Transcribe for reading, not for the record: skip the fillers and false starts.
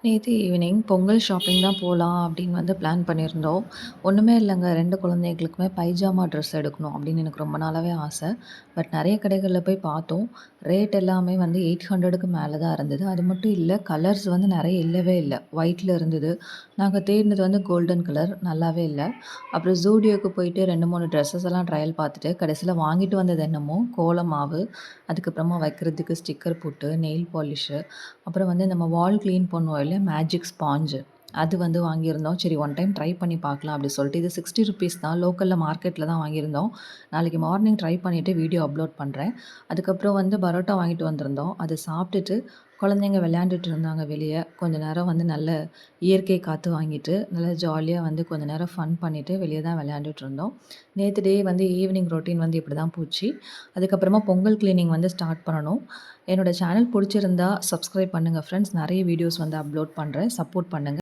நேத்து evening Pongal shopping தான் போலாம் அப்படின்னு பிளான் பண்ணியிருந்தோம். ஒண்ணுமே இல்லங்க. 2 குழந்தைகளுக்குமே பைஜாமா ட்ரெஸ் எடுக்கணும் அப்படின்னு எனக்கு ரொம்ப நாளாவே ஆசை. பட் நெறைய கடைகள்ல போய் பார்த்தோம். ரேட் எல்லாமே 800க்கு மேல தான் இருந்தது. அது மட்டும் இல்ல, கலர்ஸ் நெறைய இல்லவே இல்ல. ஒயிட்ல இருந்தது. நாங்க தேடினது கோல்டன் கலர் நல்லாவே இல்ல. அப்புறம் Zudio போயிட்டு 2, 3 ட்ரெஸ்ஸஸ் எல்லாம் ட்ரையல் பார்த்துட்டு, கடைசியில வாங்கிட்டு வந்தது என்னமோ கோல மாவு, அதுக்கப்புறமா வைக்கிறதுக்கு ஸ்டிக்கர் போட்டு, நெயில் பாலிஷு, அப்புறம் நம்ம வால் கிளீன் பண்ணுவோம் இல்லையா? Magic sponge. அது வாங்கியிருந்தோம். சரி, ஒன் டைம் ட்ரை பண்ணி பார்க்கலாம் அப்படி சொல்லிட்டு. இது ₹60 தான். லோக்கல்ல மார்க்கெட்ல தான் வாங்கியிருந்தோம். நாளைக்கு மார்னிங் ட்ரை பண்ணிட்டு வீடியோ அப்லோட் பண்றேன். அதுக்கப்புறம் பரோட்டா வாங்கிட்டு வந்திருந்தோம். அத சாப்பிட்டுட்டு குழந்தைங்க விளையாண்டுட்டு இருந்தாங்க வெளிய. கொஞ்ச நேரம் நல்ல இயற்கை காத்து வாங்கிட்டு, நல்லா ஜாலியா கொஞ்ச நேரம் ஃபன் பண்ணிட்டு வெளிய தான் விளையாண்டுட்டு இருந்தோம். நேத்து டே ஈவினிங் ரொட்டீன் இப்படி தான் போச்சு. அதுக்கப்புறமா பொங்கல் கிளீனிங் ஸ்டார்ட் பண்ணணும். என்னோட சேனல் புடிச்சிருந்தா சப்ஸ்கிரைப் பண்ணுங்க ஃப்ரெண்ட்ஸ். நெறைய வீடியோஸ் அப்லோட் பண்றேன். சப்போர்ட் பண்ணுங்க.